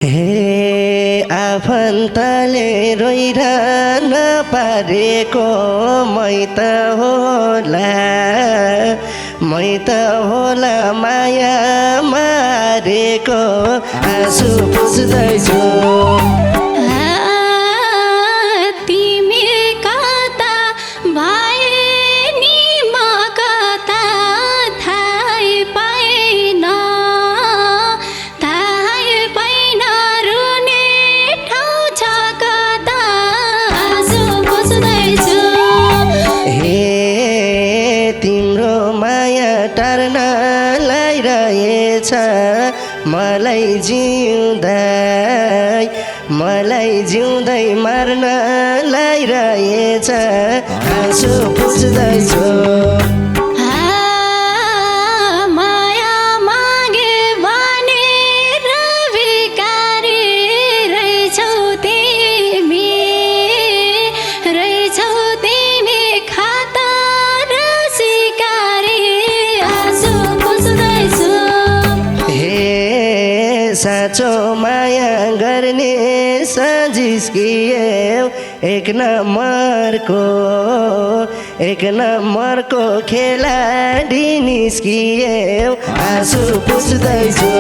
हे आफन्तले रोइरहन पारेको मै त होला माया मारेको आँसु पुस्दैछु। तिम्रो माया टार्न लागिरहेछ मलाई जिउँदै मार्न लागिरहेछ आँसु पुस्दैछु। साँचो माया गर्ने सजिस्किए एक नम्बरको खेलाडी निस्किए आँसु पुस्दैछु।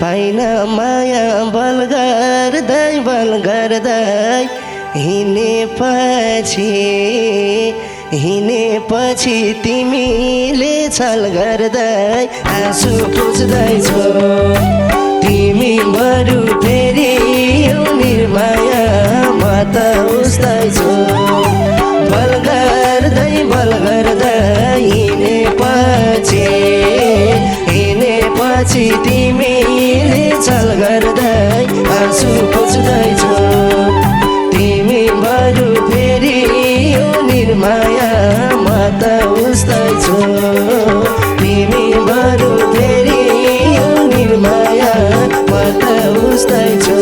पाइन माया बल गर्दै हिँडेपछि तिमीले छल गर्दै आँसु पुस्दैछौ। तिमी बरु फेरि यो निर्माया म त उस्दैछु। बल गर्दै हिँडेपछि तिमीले छल गर्दै आँसु पुस्दैछौ। तिमी बरु फेरि यो निर्माया म त उस्दैछु। तिमी बरु फेरि यो निर्माया म त उस्दैछु।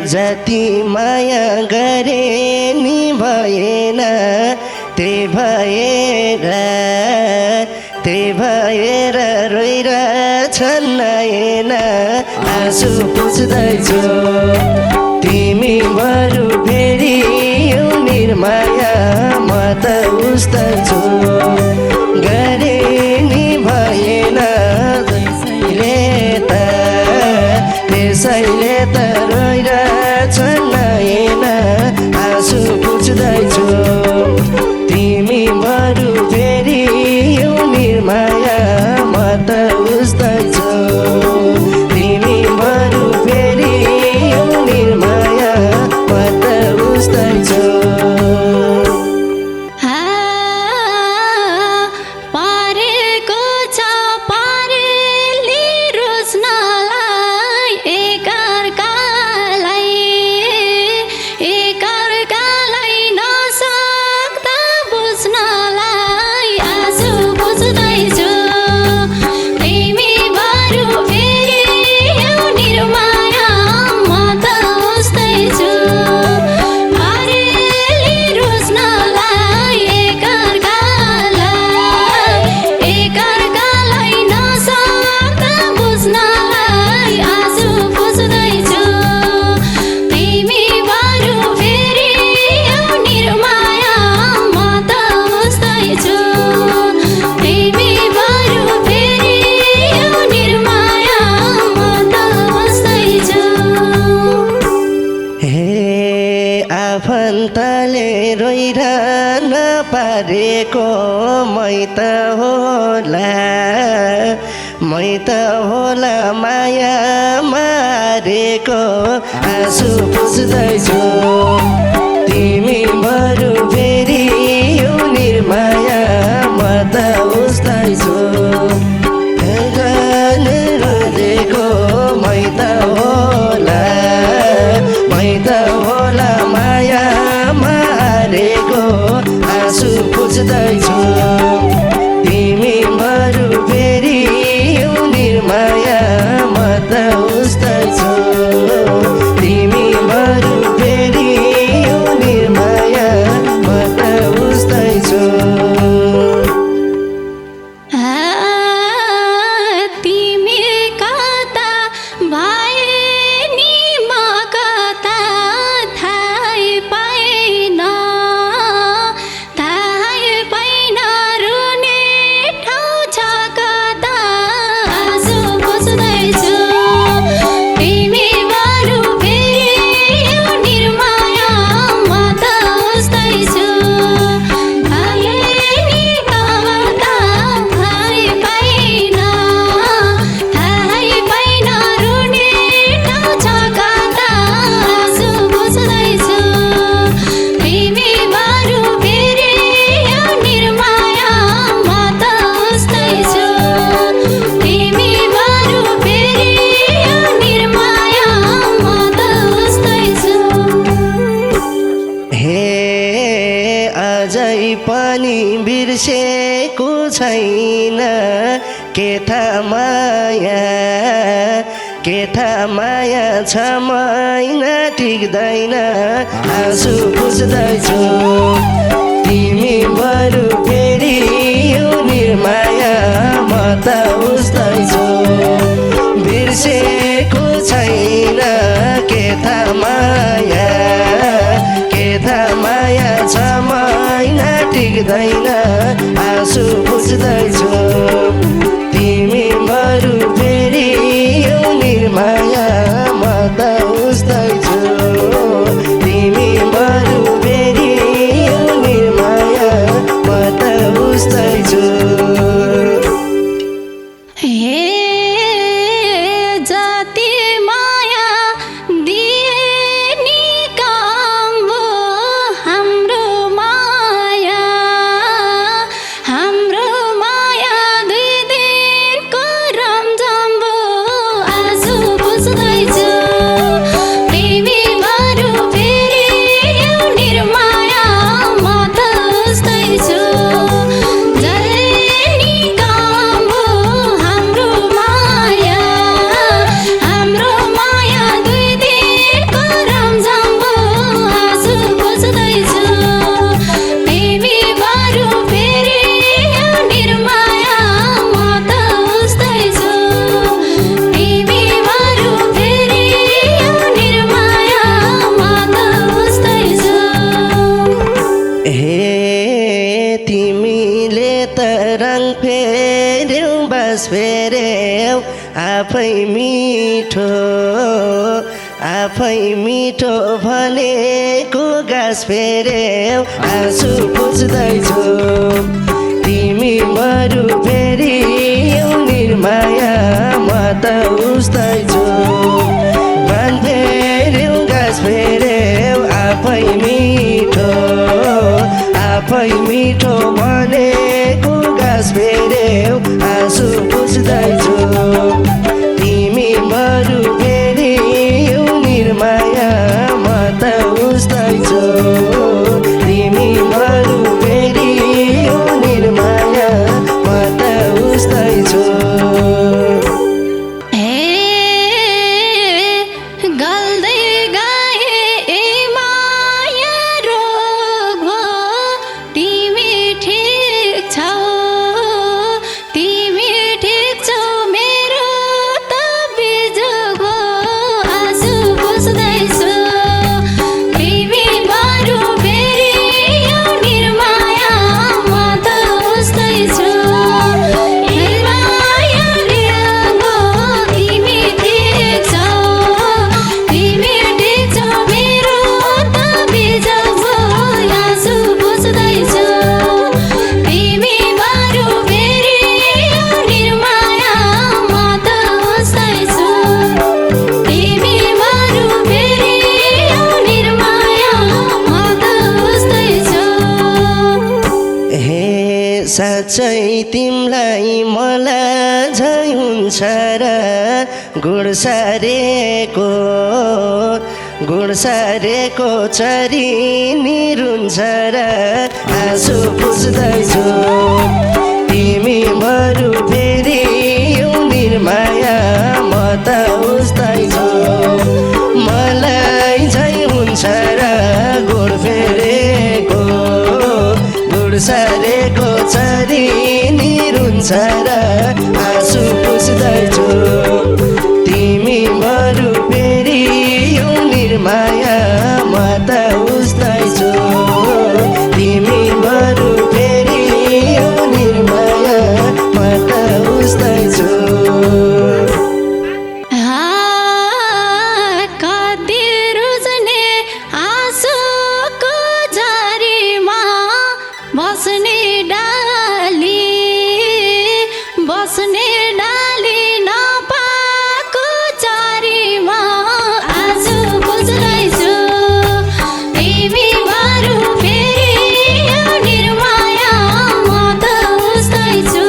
जति माया गरे नि भएन त्यही भएर रोइरहेछन् नयन आँसु पुस्दैछु। तिमी बरु फेरि यो निर्माया म त उस्दैछु। गरे नि भएन त्यसैले त रोइरहेछन् नयन आँसु पुस्दैछु। तिमी बरु फेरि यो निर्माया म त उस्दैछु। हारेको मै त होला माया मारेको आँसु पुस्दैछु तिमी बरु फेरि यो निर्माया म त उस्दैछु रोजेको मै त होला माया मारेको आँसु पुस्दैछु तिमी बरु फेरि यो निर्माया म त उस्दैछु तिमी बरु फेरि यो निर्माया म त उस्दैछु पनि बिर्सेको छैन के थाहा माया छ महिना टिक्दैन आँसु पुस्दैछु तिमी बरु फेरि यो निर्माया म त उस्दैछु बिर्सेको छैन के थाहा माया छ महिना टिक्दैन आँसु पुस्दैछु तिमी बरु फेरि यो निर्माया म त उस्दैछु तिमी बरु फेरि यो निर्माया म त उस्दैछु फेर्यौ आफै मिठो भनेको गाँस फेर्यौ आँसु पुस्दैछु तिमी बरु फेरि यो निर्माया म त उस्दैछु भान फेर्यौ गाँस फेर्यौ आफै मिठो भनेको गाँस फेर्यौ आँसु पुस्दैछु तिमी बरु फेरि यो निर्माया म त उस्दैछु तिमी बरु फेरि यो निर्माया म त उस्दैछु गल्दै गए माया साँच्चै तिमलाई मलाई झै हुन्छ र गुडसारेको चरी निरुन्छ र आँसु पुस्दैछु तिमी बरु फेरि यो निर्माया म त उस्दैछु मलाई झै हुन्छ र गुडसारेको चरी निरुन्छ र आँसु पुस्दैछु तिमी बरु फेरि यो निर्माया म त उस्दैछु तिमी बरु फेरि यो निर्माया म त उस्दैछु बस्ने डाली नपाएको चारीमा आँसु पुस्दैछु तिमी बरु फेरि यो निर्माया म त उस्दैछु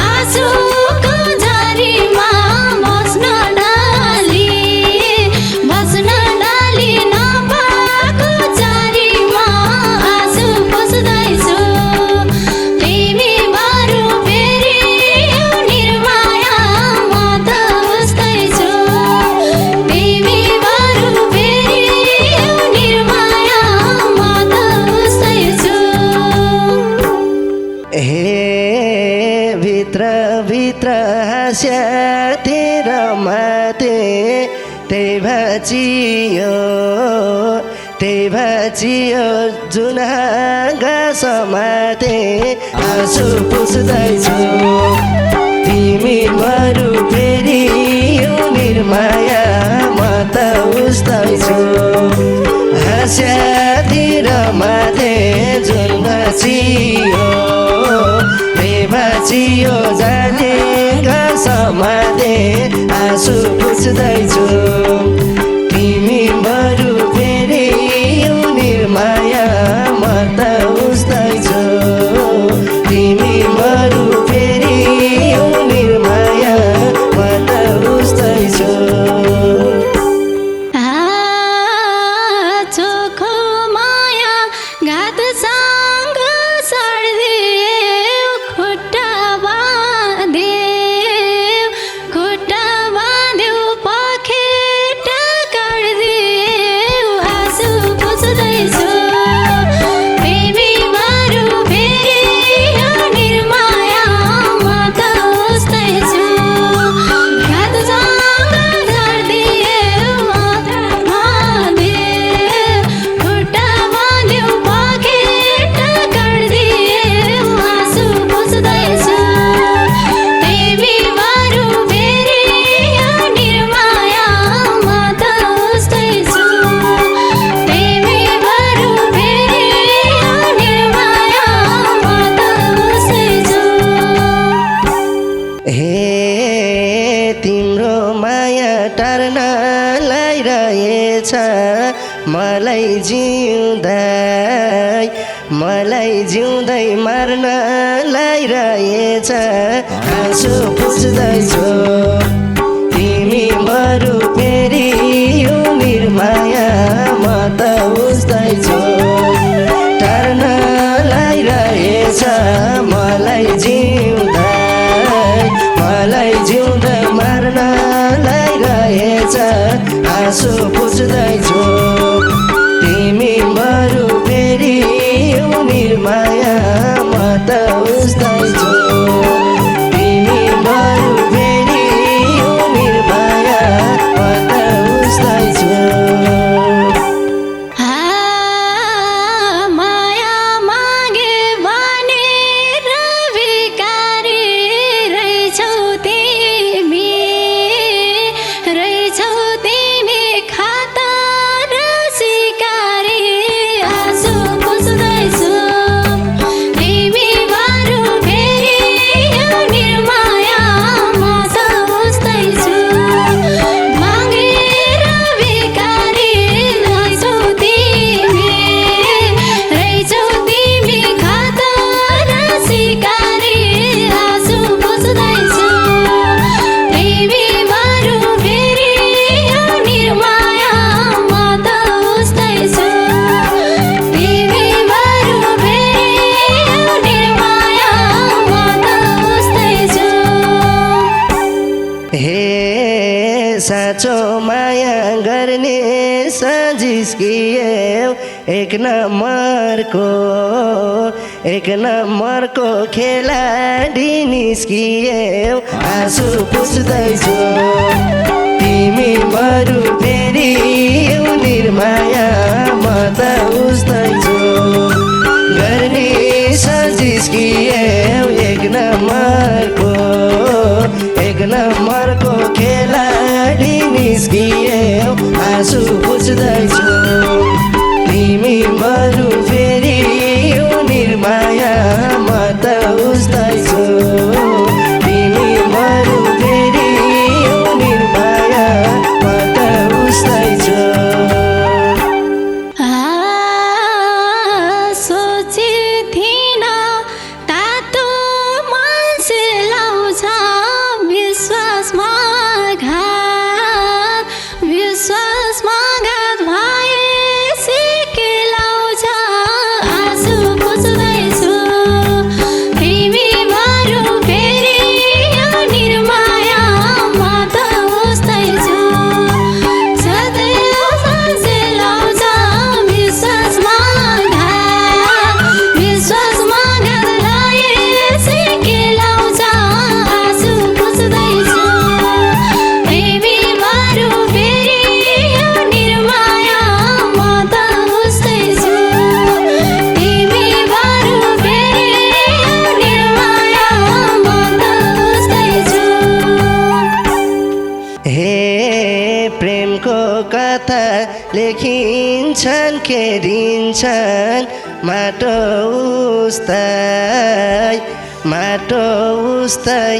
आँसुको झरीमा बस्न डाली नपाएको चारीमा आँसु पुस्दैछु तिमी बरु भित्र हाँस्या तेरो माते त्यही भाँचियो जुन घाँस माते आँसु पुस्दैछु तिमी बरु फेरि यो निर्माया म त उस्दैछु हाँस्या तेरो माते जुन भाँचियो जाने घाँसमाते आँसु पुस्दैछु तिमी बरु फेरि यो निर्माया म त उस्दैछु तिमी बरु फेरि यो निर्माया म त उस्दैछु चोखो माया घातसँग सर्दियो खुट्टा बाँध्यो पखेट काट्दियो आँसु पुस्दैछु तिमी बरु फेरि यो निर्माया म त उस्दैछु घातसँग सर्दियो खुट्टा बाँध्यो पखेट काट्दियो आँसु पुस्दैछु तिमी बरु फेरि यो निर्माया म त उस्दैछु तिमी बरु फेरि यो निर्माया म त उस्दैछु तिम्रो माया टार्न लागिरहेछ मलाई जिउँदै मार्न लागिरहेछ आँसु पुस्दैछु तिमी बरु फेरि यो निर्माया म त उस्दैछु टार्न लागिरहेछ मलाई जिउँदै मार्न लागिरहेछ आँसु पुस्दैछु तिमी बरु फेरि यो निर्माया म त उस्दैछु तिमी बरु फेरि यो निर्माया म त उस्दैछु माया मागे भनेर भिकारी रहेछौ तिमी साँचो माया गर्ने सजिस्कियौ एक नम्बरको खेलाडी निस्कियौ आँसु पुछ्दैछु तिमी बरु फेरि यौ निर्माया म त उस्दैछु गर्ने सजिस्कियौ एक नम्बरको खेलाडी निस्कियौ आँसु पुछ्दैछु तिमी बरु फेरि यौ निर्माया म त उस्दैछु तिमी बरु फेरि यौ निर्माया म त उस्दैछु सोचेथिन तातो मान्छे लाउँछ विश्वासमा घात भए सिके लाउँछ आँसु पुछ्दैछु तिमी बरु फेरि यो निर्माया म त उस्दैछु सधैँ मान्छे लाउँछ विश्वासमा घात भए सिके लाउँछ आँसु पुछ्दैछु तिमी बरु फेरि यो निर्माया म त उस्दैछु तिमी बरु फेरि यो निर्माया म त उस्दैछु हे प्रेमको कथा लेखिन्छन् खेदिन्छन् माटो उस्तै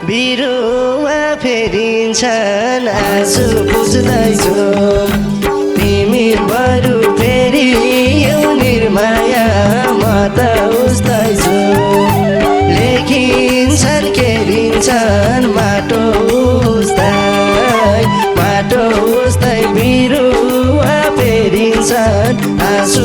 बिरुवा फेरिन्छन् आँसु पुछ्दैछु तिमी बरु फेरि यौ निर्माया म त उस्दैछु लेखिन्छन् खेदिन्छन् माटो उस्तै बिरुवा फेरिन्छन् आँसु